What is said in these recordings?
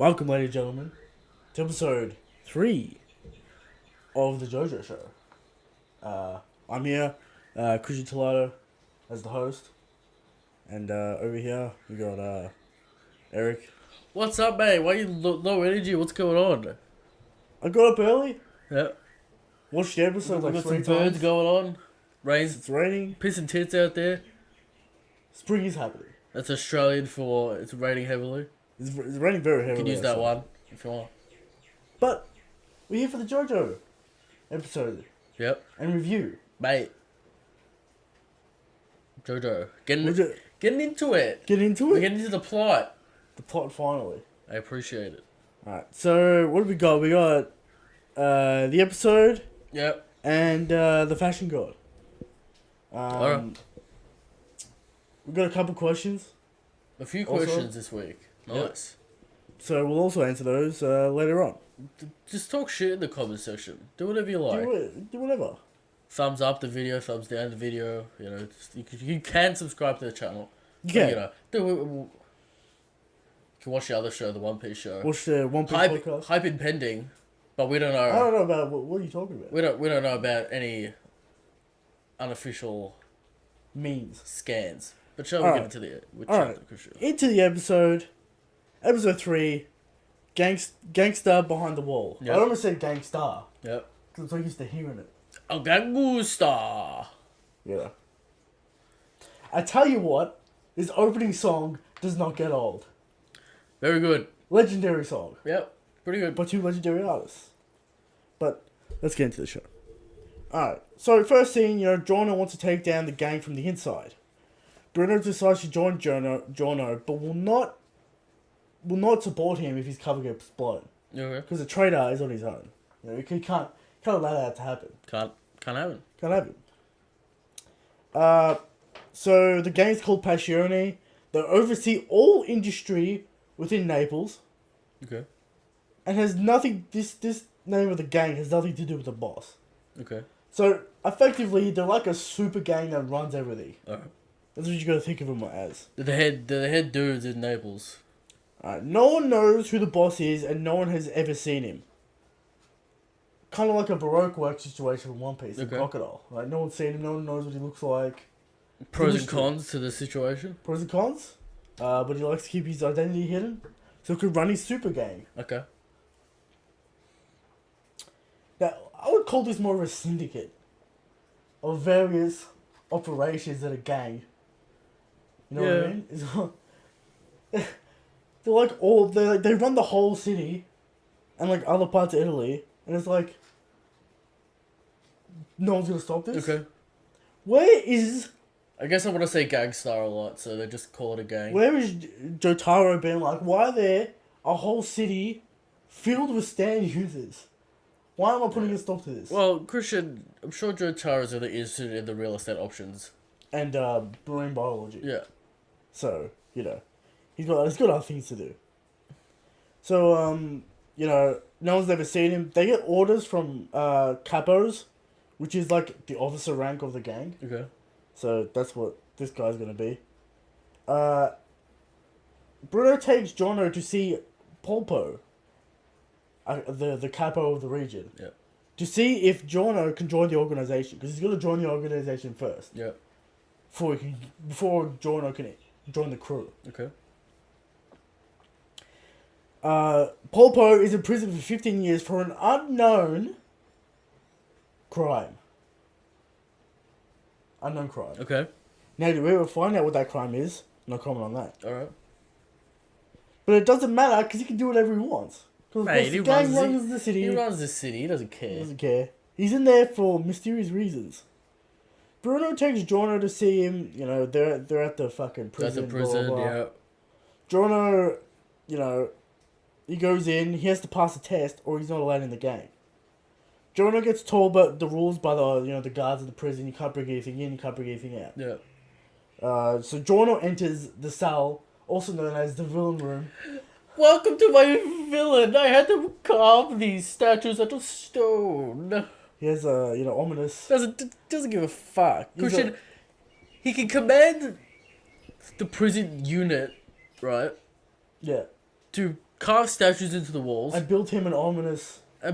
Welcome, ladies and gentlemen, to episode 3 of the Jojo Show. I'm here, Christian Tolato, as the host, and over here we got Eric. What's up, mate? Why you low energy? What's going on? I got up early, Yeah, watched the episode we like got 3 some birds times. going on. Rain's It's raining. pissing tits out there. Spring is happening. That's Australian for it's raining heavily. It's raining very You heavily. can use that outside. one if you want. But we're here for the Jojo episode Yep, and review. mate. Jojo, We're just getting into it. getting into We're it. getting into the plot. The plot finally. I appreciate it. Alright, so what have we got? We got the episode Yep. and the fashion god. Alright. We've got a couple questions, A few Also- questions this week. Yep. Nice. so we'll also answer those later on. Just talk shit in the comment section. Do whatever you like. Do whatever. Thumbs up the video, thumbs down the video. You know, you can subscribe to the channel. Yeah. You know, you can watch the other show, the One Piece show. Watch the One Piece Hype, podcast. hype impending, but we don't know. I don't know about what are you talking about. We don't know about any unofficial Means. scans. But shall we get Alright. into the which Alright. chapter, Christian? Into the episode 3, Gangsta Behind the Wall. Yep. I almost said Gangstar, Yep. because I'm so used to hearing it. A Gangusta. Yeah. I tell you what, this opening song does not get old. Very good. Legendary song. Yep. Pretty good. By 2 legendary artists. But let's get into the show. Alright, so first scene, Jono wants to take down the gang from the inside. Bruno decides to join Jono, but will not support him if his cover gets blown. Okay. Because the traitor is on his own. He can't allow that to happen. Can't have it. Can't have it. So the gang's called Passione. They oversee all industry within Naples. Okay. And has nothing, this name of the gang has nothing to do with the boss. Okay. So, effectively, they're like a super gang that runs everything. Alright. That's what you gotta think of them as. The head dudes in Naples. Alright, no one knows who the boss is, and no one has ever seen him. Kind of like a Baroque work situation with One Piece and Okay. Crocodile. Like, no one's seen him, no one knows what he looks like. Pros and Industry. cons to the situation. Pros and cons. But he likes to keep his identity hidden, so he could run his super gang. Okay. Now, I would call this more of a syndicate of various operations at a gang. You know what I Yeah. mean? They're like they run the whole city, and like other parts of Italy, and it's like no one's gonna stop this. Okay. Where is I guess I want to say gangstar a lot, so they just call it a gang. Jotaro being like? Why are there a whole city filled with stand users? Why am I putting a stop to this? Well, Christian, I'm sure Joe Tara's really interested in the real estate options. And marine biology. Yeah. So, he's got other things to do. So, no one's ever seen him. They get orders from capos, which is like the officer rank of the gang. Okay. So that's what this guy's gonna be. Bruno takes Jono to see Polpo, the capo of the region. Yeah. To see if Jono can join the organization, because he's got to join the organization first Yeah. before Jono can join the crew. Okay. Polpo is in prison for 15 years for an unknown crime. Unknown crime. Okay. Now, do we ever find out what that crime is? No comment on that. All right. But it doesn't matter because he can do whatever he wants. Because Mate, the gang runs the city. He runs the city. He doesn't He care. doesn't care. He's in there for mysterious reasons. Bruno takes Jono to see him. They're at the fucking prison. That's a prison. blah, blah, blah. Yeah. Jono, he goes in. He has to pass a test, or he's not allowed in the gang. Jono gets told about the rules by the guards of the prison. You can't bring anything in. You can't bring anything out. Yeah. So Jono enters the cell, also known as the villain room. Welcome to my villain. I had to carve these statues out of stone. He has ominous. Doesn't give a fuck. He's Christian, he can command the prison unit, right, Yeah. to carve statues into the walls, I built him and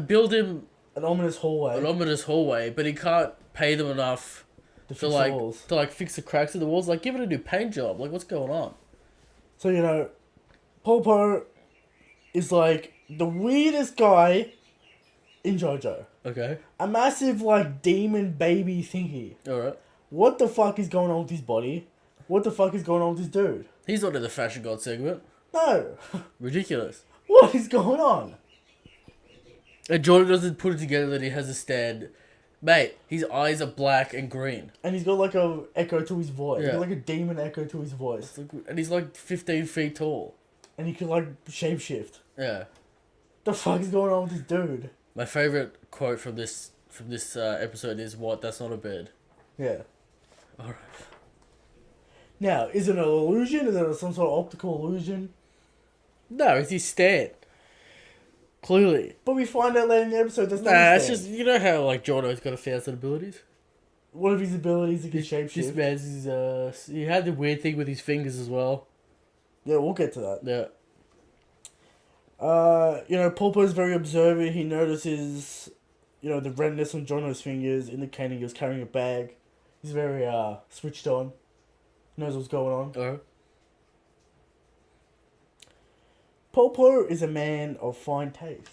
build him an ominous hallway an ominous hallway, but he can't pay them enough to to fix like the walls. to like fix the cracks in the walls. Like, give it a new paint job. Like, what's going on? So, you know, Popo is like the weirdest guy in JoJo. Okay. A massive, like, demon baby thingy. Alright. What the fuck is going on with his body? What the fuck is going on with this dude? He's not in the Fashion God segment. No. Ridiculous. What is going on? And Jordan doesn't put it together that he has a stand. Mate, his eyes are black and green. And he's got like a echo to his voice. He's Yeah. got like a demon echo to his voice. And he's like 15 feet tall. And he can like shapeshift. Yeah. The fuck is going on with this dude? My favorite quote from this episode is, "What? That's not a bed." Yeah. Alright. Now, is it an illusion? Is it some sort of optical illusion? No, it's his stand. Clearly. But we find out later in the episode that's not Nah, his it's stand. just, you know how like Jono's got 1,000 abilities? One of his abilities he can This shapeshift. man's he had the weird thing with his fingers as well. Yeah, we'll get to that. Yeah. You know, Pulpo's very observant. He notices, you know, the redness on Jono's fingers, indicating he was carrying a bag. He's very switched on. Knows what's going on. Alright. Pulpo is a man of fine taste.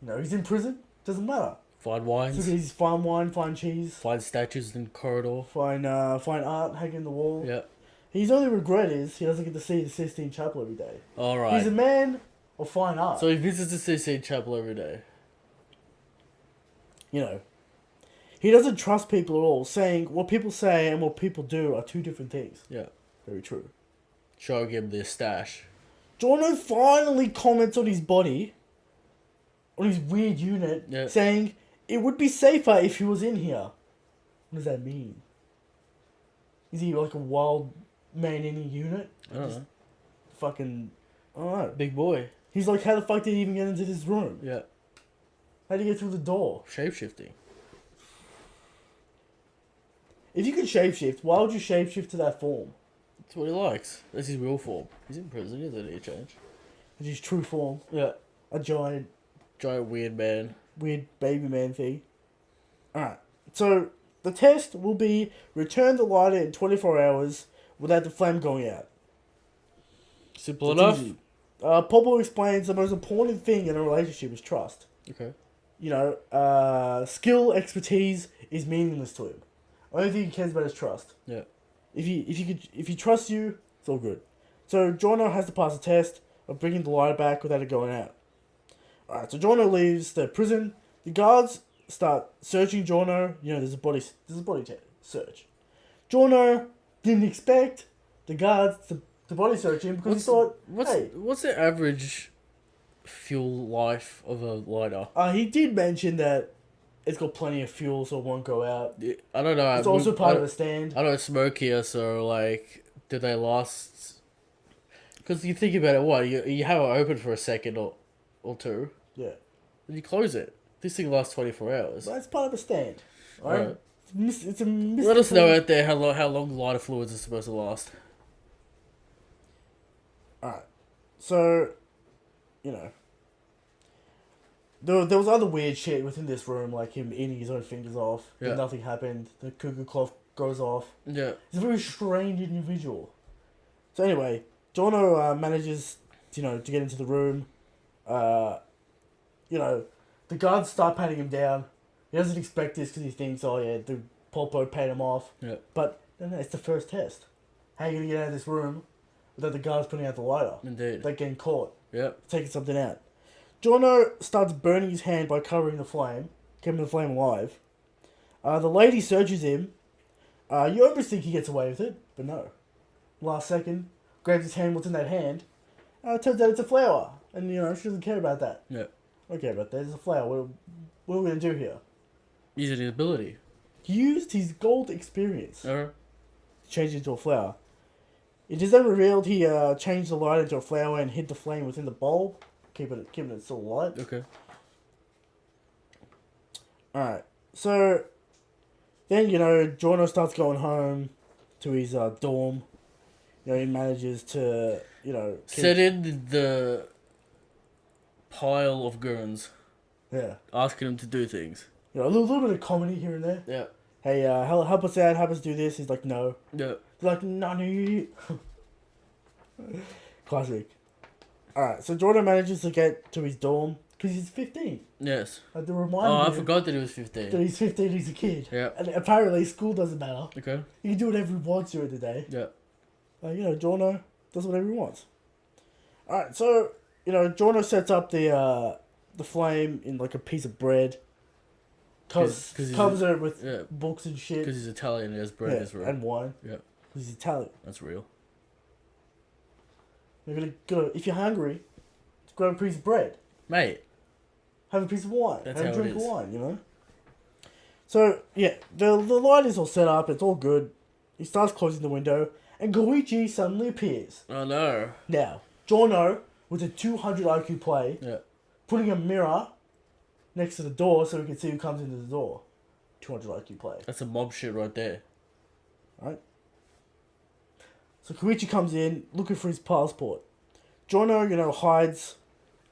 You know, he's in prison. Doesn't matter. Fine So wines. he's fine wine, fine cheese, Fine statues in the corridor. fine art hanging on the wall. Yeah. His only regret is he doesn't get to see the Sistine Chapel every day. Alright. He's a man of fine art. So he visits the Sistine Chapel every day. You know, he doesn't trust people at all, saying what people say and what people do are two different things. Yeah. Very true. Showing him the stash. Jono finally comments on his body, on his weird unit, Yeah. saying it would be safer if he was in here. What does that mean? Is he like a wild man in a unit? I don't know. Fucking, I don't know. Big boy. He's like, how the fuck did he even get into this room? Yeah. How did he get through the door? Shapeshifting. If you could shapeshift, why would you shapeshift to that form? That's what he likes. That's his real form. He's in prison. He doesn't need to change. It's his true form. Yeah. A giant, Giant weird man. weird baby man thing. Alright, so the test will be return the lighter in 24 hours without the flame going out. Simple It's enough. easy. Popo explains the most important thing in a relationship is trust. Okay. You know, skill, expertise is meaningless to him. Only thing he cares about is trust. Yeah. If he trusts you, it's all good. So Jono has to pass the test of bringing the lighter back without it going out. Alright, so Jono leaves the prison. The guards start searching Jono. You know, there's a body search. Jono didn't expect the guards to body search him because he thought, hey. What's the average fuel life of a lighter? He did mention that it's got plenty of fuel, so it won't go out. I don't know. It's also part of a stand. I don't smoke here, so like, do they last? Because you think about it, what you have it open for a second or two, Yeah, then you close it. This thing lasts 24 hours. but it's part of a stand. Right? Alright. It's a Let us know out there how long lighter fluids are supposed to last. Alright, so, you know, there was other weird shit within this room, like him eating his own fingers off. Yeah. But nothing happened. The cuckoo clock goes off. Yeah. He's a very strange individual. So anyway, Jono manages, to get into the room. You know, the guards start patting him down. He doesn't expect this because he thinks, oh yeah, the Polpo paid him off. Yeah. But no, it's the first test. How are you gonna get out of this room without the guards putting out the lighter? Indeed. Without getting caught, Yeah. taking something out. Jono starts burning his hand by covering the flame, keeping the flame alive. The lady searches him. You almost think he gets away with it, but no. Last second, grabs his hand, what's in that hand? Turns out it's a flower. And, she doesn't care about that. Yeah. I don't care about that. It's a flower. What are we going to do here? Using his ability. He used his gold experience Alright. to change it into a flower. It is then revealed he changed the light into a flower and hid the flame within the bulb, keeping it still alight. Okay. Alright, so then, Jono starts going home to his dorm. He manages to, Set in the pile of goons Yeah. asking him to do things. You know, a little bit of comedy here and there. Yeah. Hey, help us out, help us do this. He's like, no. Yeah. They're like, nani. Classic. Alright, so Jordan manages to get to his dorm because he's 15. Yes. Like, to remind Oh, I you forgot that he was that 15. he's 15, he's a kid. Yeah. And apparently school doesn't matter. Okay. He can do whatever he wants during the day. Yeah. Like, you know, Jorno does whatever he wants. Alright, so, you know, Jorno sets up the flame in like a piece of bread. Covers it with books and shit. Because he's Italian and he has bread as well. And wine. Yeah. Because he's Italian. That's real. You're gonna go, if you're hungry, grab a piece of bread. Mate. Have a piece of wine. That's have how a drink it is. of wine, you know? So, yeah, the light is all set up, it's all good. He starts closing the window, and Koichi suddenly appears. Oh no. Now, Jorno, with a 200 IQ play, Yeah. putting a mirror next to the door so we can see who comes into the door. 200 IQ play. That's a mob shit right there. Right? So Koichi comes in, looking for his passport. Jorno, you know, hides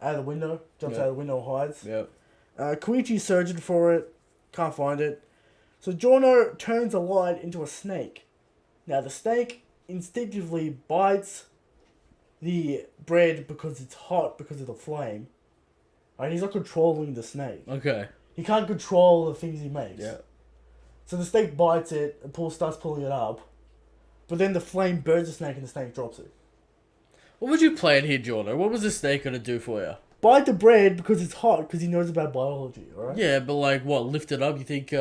out of the window. Jumps out of the window and hides. Yeah. Koichi's searching for it. Can't find it. So Jorno turns a light into a snake. Now the snake instinctively bites the bread because it's hot because of the flame. Right? He's not controlling the snake. Okay. He can't control the things he makes. Yeah. So the snake bites it and starts pulling it up. But then the flame burns the snake and the snake drops it. What would you plan here, Jordan? What was the snake gonna do for you? Bite the bread because it's hot, because he knows about biology, alright? Yeah, but like, what? Lift it up? You think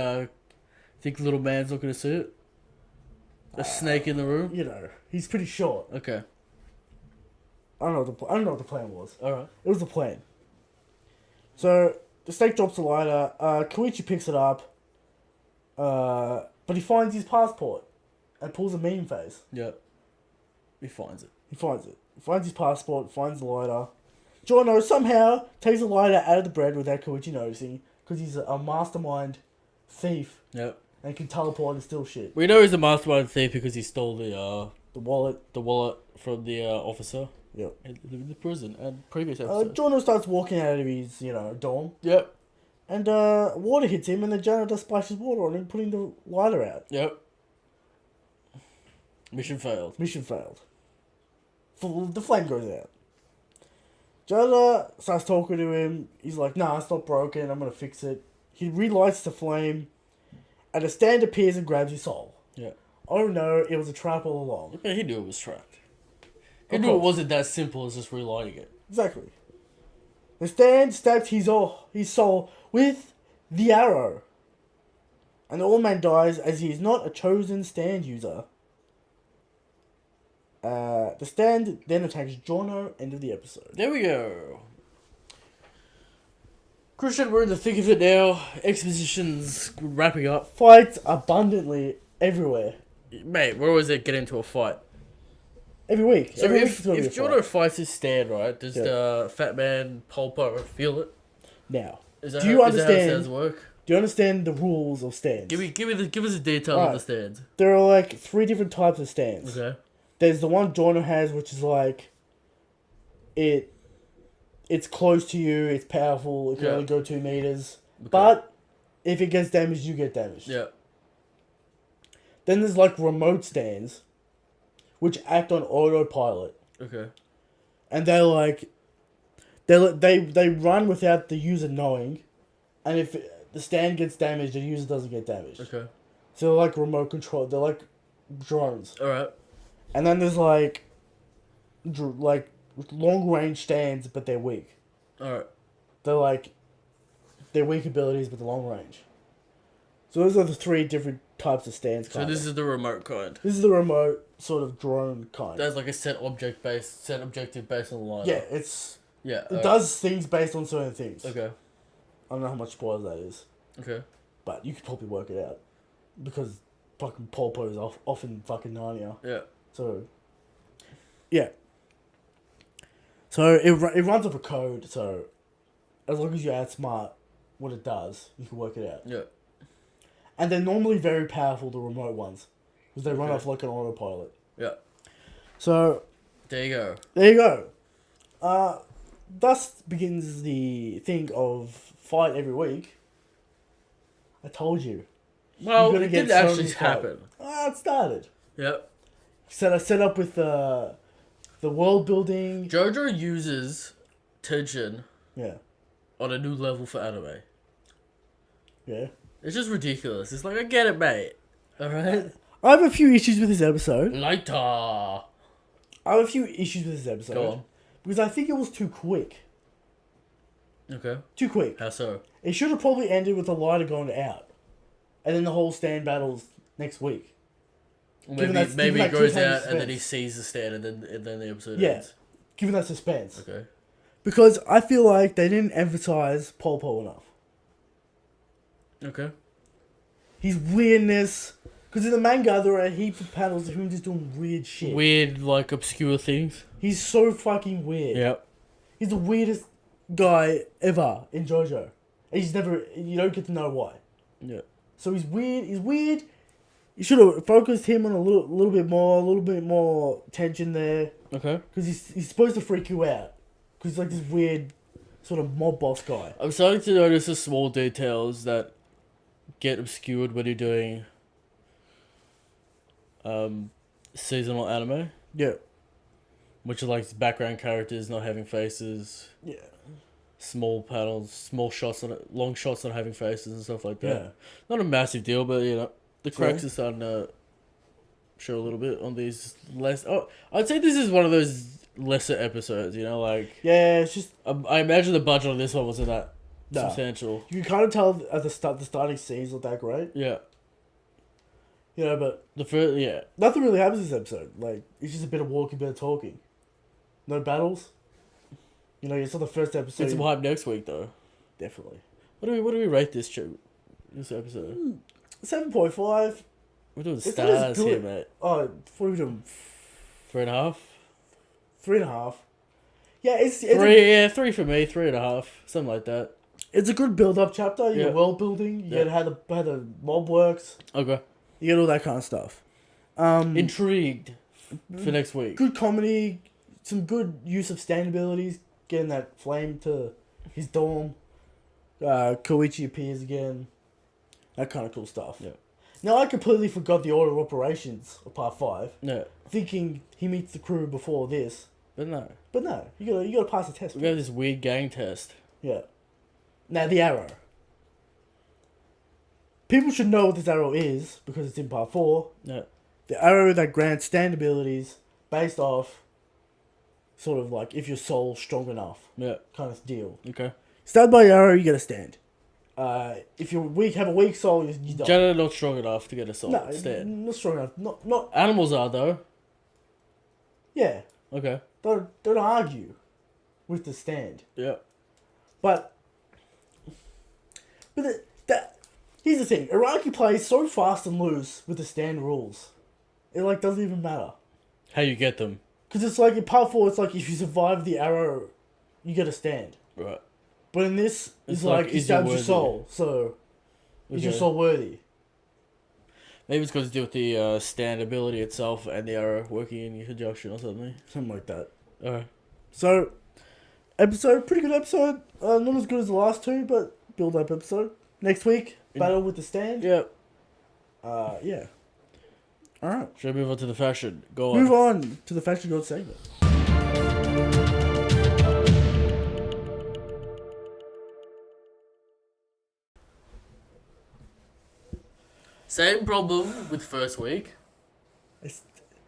little man's not gonna see it? A snake in the room? You know, he's pretty short. Okay. I don't know what the plan was. All right. It was the plan. So the snake drops the lighter. Koichi picks it up, but he finds his passport and pulls a meme face. Yeah. He finds it. He finds it. He finds his passport. Finds the lighter. Jorno somehow takes the lighter out of the bread without Koichi noticing because he's a mastermind thief Yep. and can teleport and steal shit. We know he's a mastermind thief because he stole the wallet from the officer. Yep. In the prison and previous episode. Jorno starts walking out of his, dorm. Yep. And water hits him and the janitor splashes water on him, putting the lighter out. Yep. Mission failed. Mission failed. The flame goes out. Janitor starts talking to him. He's like, nah, it's not broken. I'm going to fix it. He relights the flame. And a stand appears and grabs his soul. Yeah. Oh no, it was a trap all along. But he knew it was trapped. He knew it wasn't that simple as just relighting it. Exactly. The stand stabs his soul with the arrow. And the old man dies as he is not a chosen stand user. The stand then attacks Jorno, end of the episode. There we go. Christian, we're in the thick of it now. Exposition's wrapping up. Fights abundantly everywhere. Mate, where was it get into a fight? Every week. So Every week if it's gonna be a Jorno fight. fights his stand, right, does Yeah. the fat man Polpo feel it? Now, Is that do you is that how understand? stands work? Do you understand the rules of stands? Give us the details of Right. the stands. There are like 3 different types of stands. Okay. There's the one Jorno has, which is like, it's close to you, it's powerful, it can Yeah. only go 2 meters. Okay. But if it gets damaged, you get damaged. Yeah. Then there's like remote stands, which act on autopilot, Okay. and they run without the user knowing, and if the stand gets damaged, the user doesn't get damaged. Okay. So they're like remote control. They're like drones. All right. And then there's like long range stands, but they're weak. All right. They're weak abilities, but they're long range. So those are the 3 different types of stands. So this is the remote kind. This is the remote sort of drone kind. That's like a set objective based on the line. Yeah, it does things based on certain things. Okay. I don't know how much spoilers that is, Okay. but you could probably work it out because fucking Polpo is off in fucking Narnia. Yeah. So, yeah. So it runs off a code. So, as long as you outsmart what it does, you can work it out. Yeah. And they're normally very powerful, the remote ones, because they run Okay. off like an autopilot. Yeah. So There you go. there you go. thus begins the thing of fight every week. I told you. Well, You're it gonna get didn't so actually many fight. happen. It started. Yep. Set up with the world building. Jojo uses tension Yeah. on a new level for anime. Yeah. It's just ridiculous. It's like, I get it, mate. Alright? I have a few issues with this episode. Lighter. I have a few issues with this episode. Go on. Because I think it was too quick. Okay. Too quick. How so? It should have probably ended with the lighter going out. And then the whole stand battles next week. Maybe he goes out and then he sees the stand and then the episode ends. Given that suspense. Okay. Because I feel like they didn't emphasize Pol enough. Okay. His weirdness. Because in the manga, there are heaps of panels of him just doing weird shit. Weird, like, obscure things. He's so fucking weird. Yep. He's the weirdest guy ever in JoJo. And you don't get to know why. Yeah. So he's weird. You should have focused him on a little bit more tension there. Okay. Because he's supposed to freak you out. Because he's like this weird sort of mob boss guy. I'm starting to notice the small details that get obscured when you're doing seasonal anime. Yeah. Which are like background characters not having faces. Yeah. Small panels, small shots on it, long shots not having faces and stuff like that. Yeah. Not a massive deal, but you know, the cracks Sorry? are starting to show a little bit on these less. Oh, I'd say this is one of those lesser episodes. You know, like Yeah, it's just I imagine the budget on this one wasn't that Nah. substantial. you can kind of tell at the starting scenes look that great. Yeah, You know, but the first nothing really happens this episode. Like it's just a bit of walking, bit of talking. No battles. You know, it's not the first episode. Get some hype next week though. Definitely. What do we rate this episode? 7.5. We're doing It's not stars as here, good. mate. Oh, what are we doing? 3.5. 3.5. Yeah, it's Three, 3 for me. 3.5, something like that. it's a good build-up chapter. You Yeah. get world building. You get how the mob works. Okay. You get all that kind of stuff. Intrigued for next week. Good comedy. Some good use of stand abilities. Getting that flame to his dorm. Koichi appears again. That kind of cool stuff. Yeah. Now, I completely forgot the order of operations of part 5. Yeah, Thinking he meets the crew before this. but no. But no, you gotta pass the test. We have this weird gang test. Yeah. Now, the arrow. People should know what this arrow is, because it's in part 4. Yeah. The arrow that grants stand abilities based off sort of like if your soul's strong enough Yeah. kind of deal. Okay. Start by arrow, you get a stand. If you're weak, have a weak soul, you die. Generally not strong enough to get a soul No, stand. not strong enough. Not. Animals are though. Yeah. Okay. Don't argue with the stand. Yeah. But here's the thing. Iraqi plays so fast and loose with the stand rules. It like doesn't even matter. How you get them? Because it's like in part 4, it's like if you survive the arrow, you get a stand. Right. But in this, It's it's like, like you is stab you your worthy? soul. So is your Okay. soul worthy? Maybe it's got to do with the stand ability itself and the arrow working in conjunction or something. Something like that. Alright. So pretty good episode. Not as good as the last 2, but build up episode. Next week, battle with the stand. Yeah. Yeah. All right. Should we move on to the fashion? Go on. Move on to the Fashion God segment. Same problem with first week.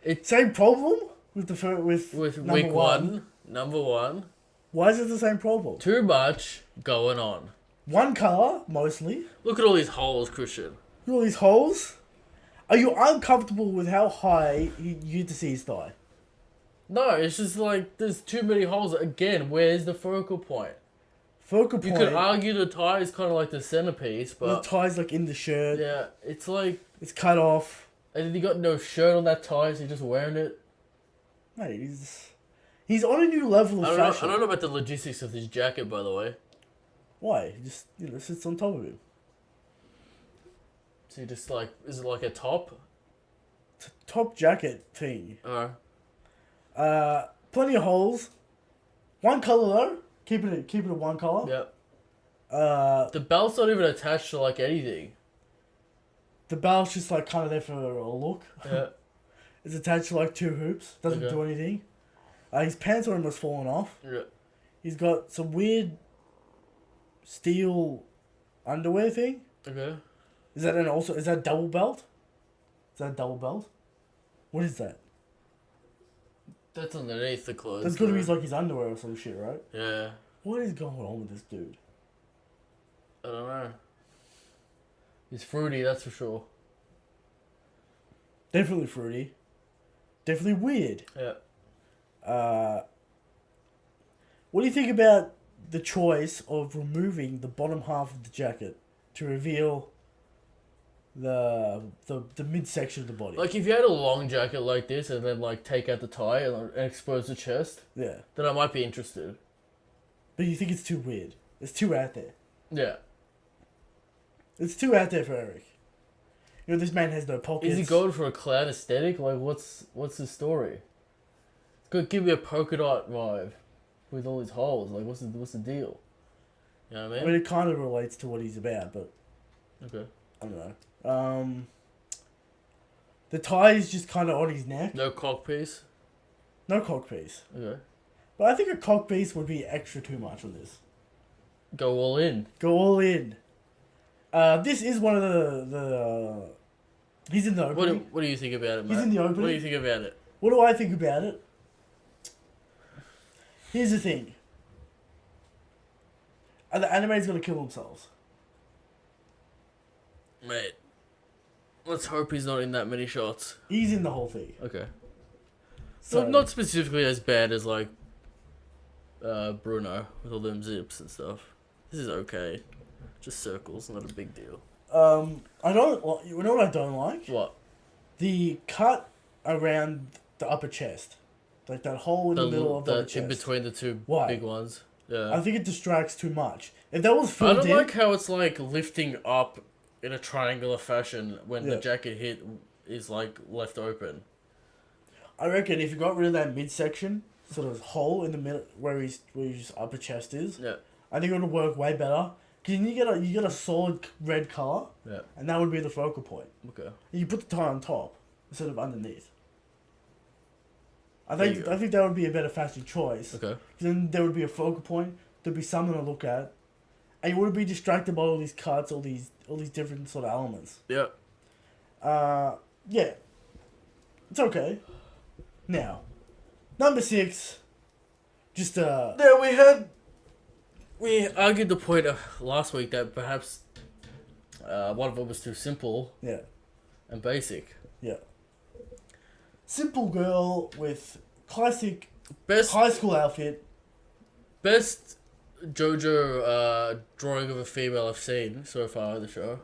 It's same problem with the with number week one. Number one. Why is it the same problem? Too much going on. One color mostly. Look at all these holes, Christian. Look at all these holes. Are you uncomfortable with how high you get to see his thigh? No, it's just like there's too many holes. Again, where's the focal point? Focal point. You could argue the tie is kind of like the centerpiece, the but tie's like in the shirt. yeah, it's like, It's cut off. and then you got no shirt on that tie, so you're just wearing it. Mate, he's on a new level of fashion. I don't know about the logistics of this jacket, by the way. Why? He just sits on top of him. So you just like, is it like a top? It's a top jacket thing. Or Plenty of holes. One color though. Keep it a one color. Yep. Uh, The belt's not even attached to like anything. the belt's just like kind of there for a look. Yeah. It's attached to like 2 hoops. Doesn't Okay. do anything. His pants are almost fallen off. Yeah. He's got some weird steel underwear thing. Okay. Is that double belt? Is that a double belt? What is that? That's underneath the clothes. That's gotta be like his underwear or some shit, right? Yeah. What is going on with this dude? I don't know. He's fruity, that's for sure. Definitely fruity. Definitely weird. Yeah. What do you think about the choice of removing the bottom half of the jacket to reveal the midsection of the body? Like if you had a long jacket like this and then like take out the tie and expose the chest, Yeah. then I might be interested. But you think it's too weird. It's too out there. Yeah. It's too out there for Eric. You know, this man has no pockets. Is he going for a cloud aesthetic? Like what's the story? It's gonna give me a polka dot vibe with all these holes. Like what's the deal? You know what I I mean? mean, it kind of relates to what he's about, but Okay. I don't know. The tie is just kind of on his neck. No cock piece? No cock piece. Okay. But I think a cock piece would be extra too much on this. Go all in. Go all in. This is one of the he's in the opening. What do you think about it, mate? He's in the opening. What do you think about it? What do I think about it? Here's the thing. Are the animes gonna kill themselves? Mate. Let's hope he's not in that many shots. He's in the whole thing. Okay. So Not specifically as bad as like Bruno with all them zips and stuff. This is okay. Just circles, not a big deal. I don't. You know what I don't like? What? The cut around the upper chest, like that hole in the middle of the upper chest. In between the two Why? big ones. Yeah. I think it distracts too much. If that was I filled don't in, like how it's like lifting up in a triangular fashion when the Yeah. jacket hit is like left open. I reckon if you got rid of that midsection, sort of hole in the middle where his upper chest is, Yeah. I think it would work way better. Cause you get a solid red color, Yeah. and that would be the focal point. Okay. You put the tie on top instead of underneath. I There think you go. I think that would be a better fashion choice. Okay. 'Cause then there would be a focal point. There'd be something to look at, and you wouldn't be distracted by all these cuts, all these different sort of elements. Yeah. Yeah, it's okay. Now, number 6, just Yeah, we argued the point last week that perhaps one of them was too simple yeah, and basic. yeah. Simple girl with classic Best high school outfit. best Jojo drawing of a female I've seen so far in the show.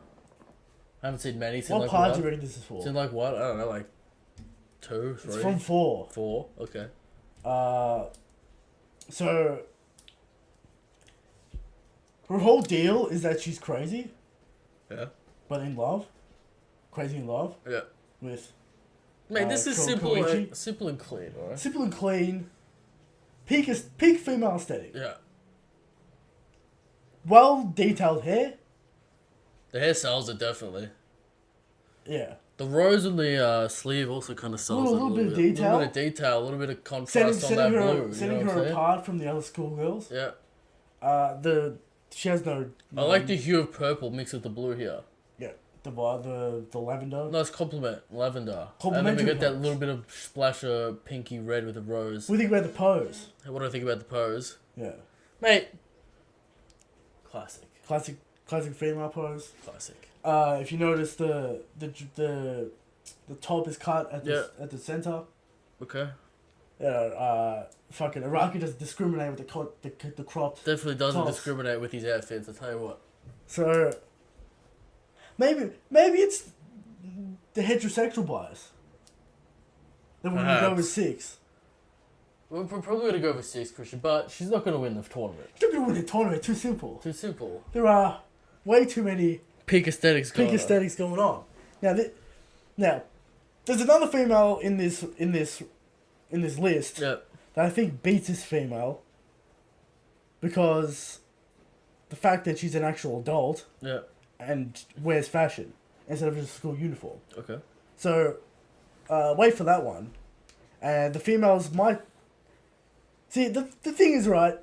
I haven't seen many. Seen What like part do one. you reckon this is for? Seen like what? I don't know, like 2, 3, It's from 4. 4. Okay. So her whole deal is that she's crazy, Yeah. but in love. Crazy in love Yeah. with Mate, this is Koichi? simple and clean, alright? simple and clean, peak female aesthetic. Yeah. Well detailed hair. The hair sells it definitely. Yeah. The rose on the sleeve also kind of sells it. Little bit of A detail. little bit of detail, a little bit of contrast on that blue. Setting you know what her I'm saying? apart from the other schoolgirls. Yeah. She has no. I like the hue of purple mixed with the blue here. Yeah. The lavender. Nice compliment, lavender. And then Complementary we get that colours. little bit of splash of pinky red with the rose. What do you think about the pose? What do I think about the pose? Yeah. Mate. Classic. Classic female pose. Classic. If you notice the top is cut at the center. Okay. Fucking Araki doesn't discriminate with the cropped. Definitely doesn't Toss. discriminate with his outfits, I'll tell you what. So maybe it's the heterosexual bias. Then we're gonna go with Perhaps. 6. We're probably going to go for 6, Christian, but she's not going to win the tournament. You're gonna win the tournament. Too simple. Too simple. There are way too many Peak aesthetics going peak on. aesthetics going on. Now, there's another female in this list Yeah. that I think beats this female. because the fact that she's an actual adult Yeah. and wears fashion instead of just a school uniform. Okay. So, wait for that one. And the females might... See, the thing is, right,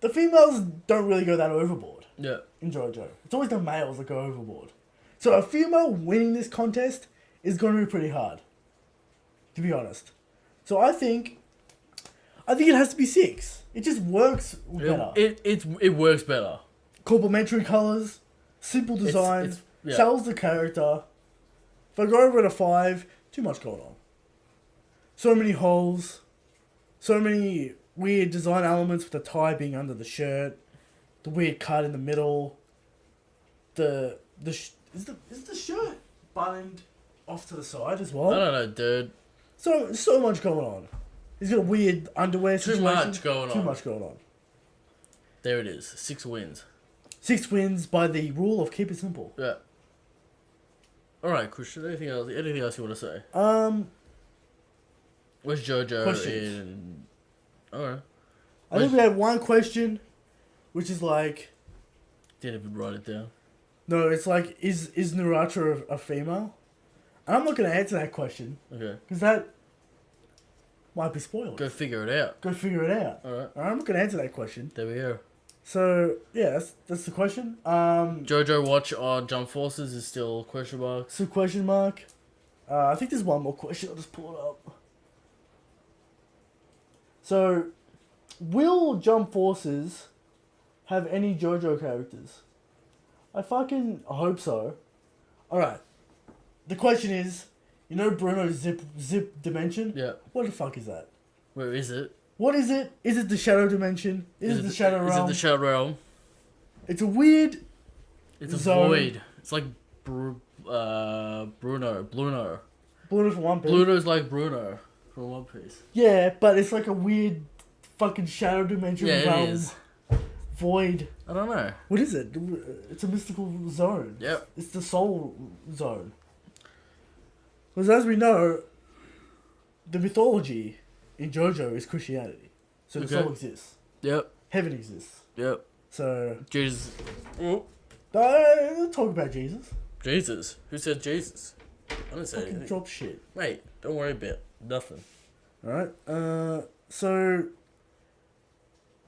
the females don't really go that overboard Yeah. in JoJo. It's always the males that go overboard. So a female winning this contest is going to be pretty hard, to be honest. So I think it has to be 6. It just works better. It works better. Complementary colors, simple design, yeah. sells the character. If I go over at a 5, too much going on. So many holes, so many weird design elements with the tie being under the shirt, the weird cut in the middle. Is the shirt buttoned off to the side as well? I don't know, dude. So much going on. He's got a weird underwear Too situation. much going Too on. much going on. There it is. 6 wins. 6 wins by the rule of keep it simple. Yeah. All right, Christian. Anything else? Anything else you want to say? Where's JoJo? Questions. Alright. I think we have one question, which is like, Didn't even write it down. no, it's like, is Naruto a female? And I'm not going to answer that question, Okay. because that might be spoiled. Go figure it out. Go figure it out. Alright. I'm not going to answer that question. There we go. So, yeah, that's the question. JoJo watch on Jump Forces is still question mark. So, question mark. I think there's one more question. I'll just pull it up. So, will Jump Forces have any JoJo characters? I fucking hope so. Alright. The question is, you know Bruno's zip dimension? Yeah. What the fuck is that? Where is it? What is it? Is it the shadow dimension? Is it the shadow realm? Is it the Shadow Realm? It's a weird... It's a zone. void. It's like Bruno. Bruno from One Piece. Bruno's like Bruno from One Piece. Yeah, but it's like a weird fucking shadow dimension Yeah, it realm. is. Void. I don't know. What is it? It's a mystical zone. Yep. It's the soul zone. Because as we know, the mythology in JoJo is Christianity. So the Okay. soul exists. Yep. Heaven exists. Yep. So, Jesus. Oh. don't talk about Jesus. Jesus. Who said Jesus? I didn't say Fucking anything. drop shit. Mate, don't worry about nothing. Alright? So...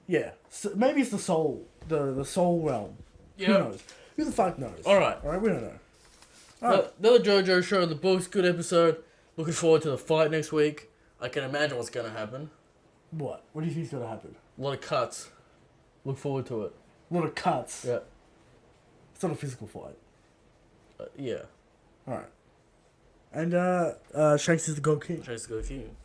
Yeah. So maybe it's the soul. The soul realm. Yep. Who knows? Who the fuck knows? Alright. Alright, we don't know. Alright. Another JoJo show in the books. Good episode. Looking forward to the fight next week. I can imagine what's going to happen. What? What do you think's gonna happen? A lot of cuts. Look forward to it. A lot of cuts. Yeah. It's not a physical fight. Yeah. Alright. And, Shanks is the God King. Chase to go king.